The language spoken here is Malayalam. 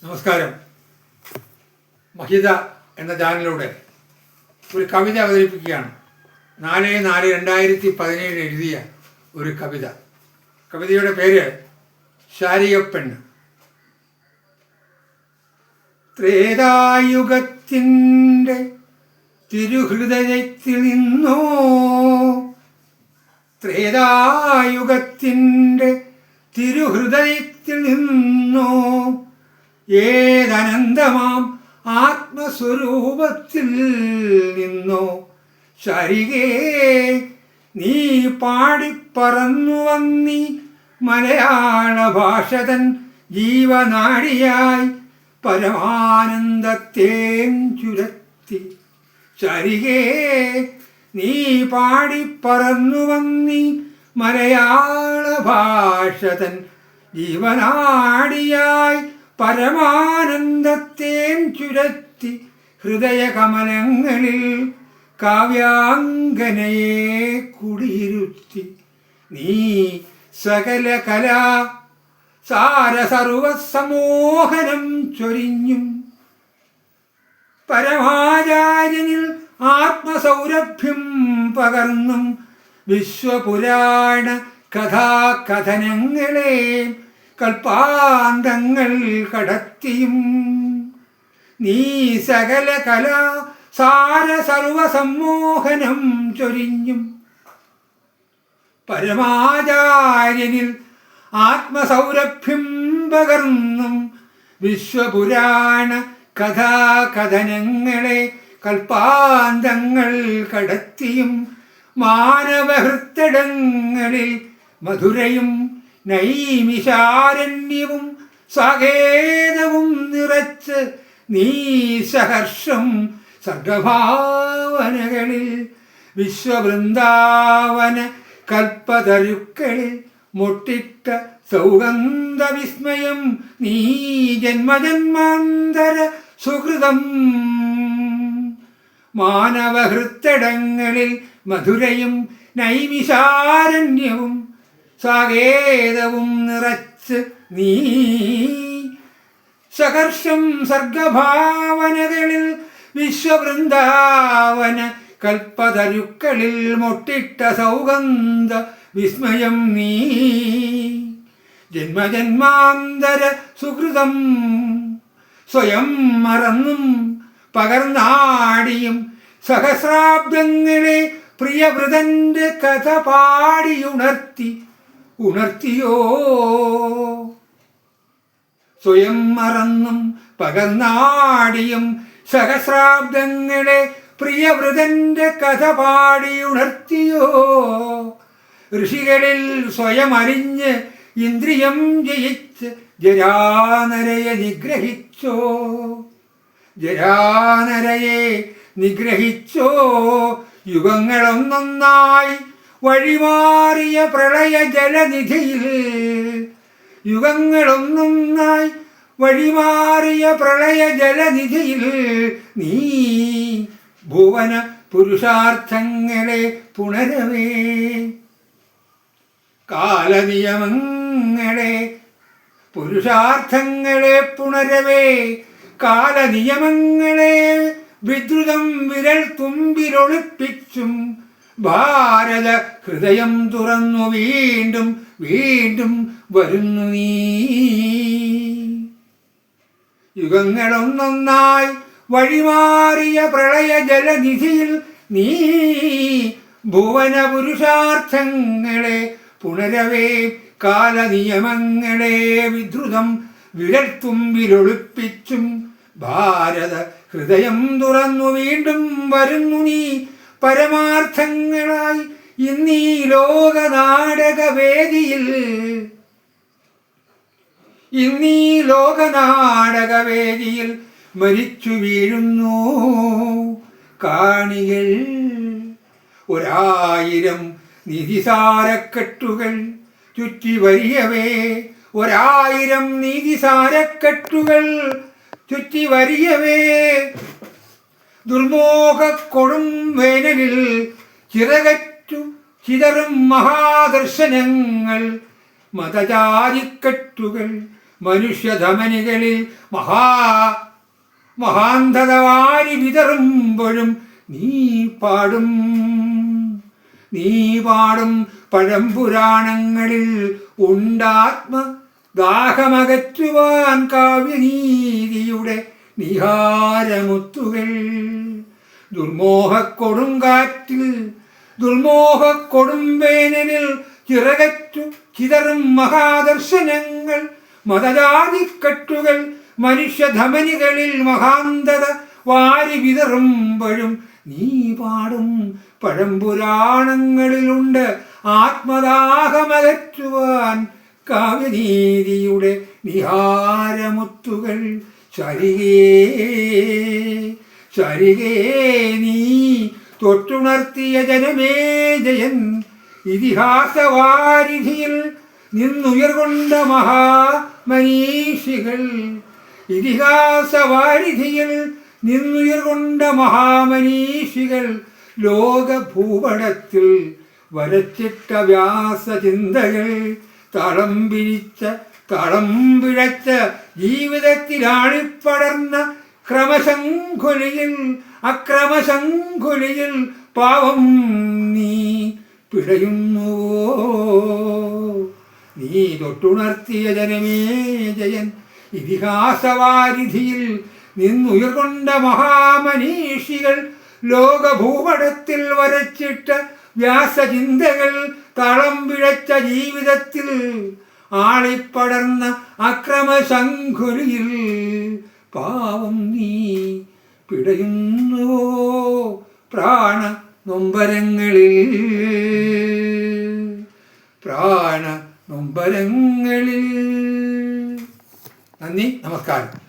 നമസ്കാരം. മഹിത എന്ന ചാനലിലൂടെ ഒരു കവിത അവതരിപ്പിക്കുകയാണ്. 4/4/2017 എഴുതിയ ഒരു കവിത. കവിതയുടെ പേര് ശാരികപ്പെണ്ണ്. ത്രേതായുഗത്തിൻ്റെ തിരുഹൃദയത്തിൽ നിന്നോ, ത്രേതായുഗത്തിൻ്റെ തിരുഹൃദയത്തിൽ നിന്നോ, ഏതനന്തമാം ആത്മസ്വരൂപത്തിൽ നിന്നോ ശരികേ നീ പാടിപ്പറന്നു വന്നി മലയാള ഭാഷതൻ ജീവനാടിയായി പരമാനന്ദത്തേൻ ചുരത്തി. ശരികേ നീ പാടിപ്പറന്നു വന്നി മലയാള ഭാഷതൻ ജീവനാടിയായി പരമാനന്ദത്തേൻ ചുരത്തി. ഹൃദയകമലങ്ങളിൽ കാവ്യാംഗനയെ കുടിയിരുത്തി. നീ സകല കലാ സാരസർവസമോഹനം ചൊരിഞ്ഞും പരമാചാര്യനിൽ ആത്മസൗരഭ്യം പകർന്നും വിശ്വപുരാണ കഥാകഥനങ്ങളെ കൽപ്പാന്തങ്ങൾ കടത്തിയും നീ സകല കലാ സാരസർവസമ്മോഹനം ചൊരിഞ്ഞും പരമാചാര്യനിൽ ആത്മസൗരഭ്യം പകർന്നും വിശ്വപുരാണ കഥാകഥനങ്ങളെ കൽപ്പാന്തങ്ങൾ കടത്തിയും മാനവഹൃത്തടങ്ങളിൽ മധുരയും നൈമിഷാരണ്യവും സാകേതവും നിറച്ച് നീ സഹർഷം സർഗഭാവനകളിൽ വിശ്വവൃന്ദാവന കൽപ്പതരുക്കളിൽ മുട്ടിട്ട സൗഗന്ധ വിസ്മയം നീ ജന്മജന്മാന്തര സുഹൃതം. മാനവഹൃത്തടങ്ങളിൽ മധുരയും നൈമിഷാരണ്യവും സാകേതവും നിറച്ച് നീ സഹർഷം സർഗഭാവനകളിൽ വിശ്വവൃന്ദാവന കൽപ്പതരുക്കളിൽ മുട്ടിട്ട സൗഗന്ധ വിസ്മയം നീ ജന്മജന്മാന്തര സുഹൃതം. സ്വയം മറന്നും പകർന്നാടിയും സഹസ്രാബ്ദങ്ങളെ പ്രിയവൃതന്റെ കഥ ഉണർത്തിയോ. സ്വയം മറന്നും പകർന്നാടിയും സഹസ്രാബ്ദങ്ങളെ പ്രിയവൃതന്റെ കഥ ഉണർത്തിയോ. ഋഷികളിൽ സ്വയം അറിഞ്ഞ് ഇന്ദ്രിയം ജയിച്ച് ജരാനരയെ നിഗ്രഹിച്ചോ. യുഗങ്ങളൊന്നൊന്നായി വഴിമാറിയ പ്രളയ ജലനിധിയിൽ നീ ഭുവന പുരുഷാർത്ഥങ്ങളെ പുണരവേ. കാലനിയമങ്ങളെ വിദ്രുതം വിരൽ തുമ്പിലൊളിപ്പിച്ചും ഭാരത ഹൃദയം തുറന്നു വീണ്ടും വരുന്നു നീ. യുഗങ്ങളൊന്നൊന്നായി വഴിമാറിയ പ്രളയ ജലനിധിയിൽ നീ ഭുവന പുരുഷാർത്ഥങ്ങളെ പുണരവേ. കാലനിയമങ്ങളെ വിദ്രുതം വിരൽ തുമ്പിലൊളിപ്പിച്ചും ഭാരത ഹൃദയം തുറന്നു വീണ്ടും വരുന്നു നീ. പരമാർത്ഥങ്ങളായി ഇന്നീ ലോകനാടകവേദിയിൽ മരിച്ചു വീഴുന്നു കാണികൾ. 1000 നീതിസാരക്കെട്ടുകൾ ചുറ്റി വരിയവേ. 1000 നീതിസാരക്കെട്ടുകൾ ചുറ്റി വരിയവേ. ദുർമോഹ കൊടും വേനലിൽ ചിറകറ്റു ചിതറും മഹാദർശനങ്ങൾ മതജാതിക്കെട്ടുകൾ മനുഷ്യധമനികളിൽ മഹാന്ധത വാരി വിതറുമ്പോഴും നീ പാടും പഴംപുരാണങ്ങളിൽ ദാഹമകറ്റുവാൻ കാവ്യനീതിയുടെ നിഹാരമുത്തുകൾ. ദുർമോഹക്കൊടുംവേനലിൽ ചിറകറ്റു ചിതറും മഹാദർശനങ്ങൾ, മതജാതിക്കെട്ടുകൾ മനുഷ്യധമനികളിൽ മഹാന്തത വാരി വിതറുമ്പോഴും നീ പാടും പഴംപുരാണങ്ങളിലുണ്ട് ആത്മദാഹമകറ്റുവാൻ കാവ്യനീതിയുടെ നിഹാരമുത്തുകൾ. ശരികേ നീ തൊട്ടുണർത്തിയ ജനമേ ജയൻ, ഇതിഹാസവാരിധിയിൽ നിന്നുയർകൊണ്ട മഹാമനീഷികൾ ലോകഭൂപടത്തിൽ വരച്ചിട്ട വ്യാസചിന്തകൾ തളം പിഴച്ച ജീവിതത്തിലാണിപ്പടർന്ന അക്രമശങ്കുലിയിൽ പാവം നീ പിടയുന്നുവോ. നീ തൊട്ടുണർത്തിയ ജനമേ ജയൻ, ഇതിഹാസവാരിധിയിൽ നിന്നുയർകൊണ്ട മഹാമനീഷികൾ ലോകഭൂപടത്തിൽ വരച്ചിട്ട വ്യാസചിന്തകൾ തളം പിഴച്ച ജീവിതത്തിൽ ആളിപ്പടർന്ന അക്രമശങ്കുലിയിൽ പാവം നീ പിടയുന്നുവോ പ്രാണനൊമ്പരങ്ങളിൽ. നന്ദി, നമസ്കാരം.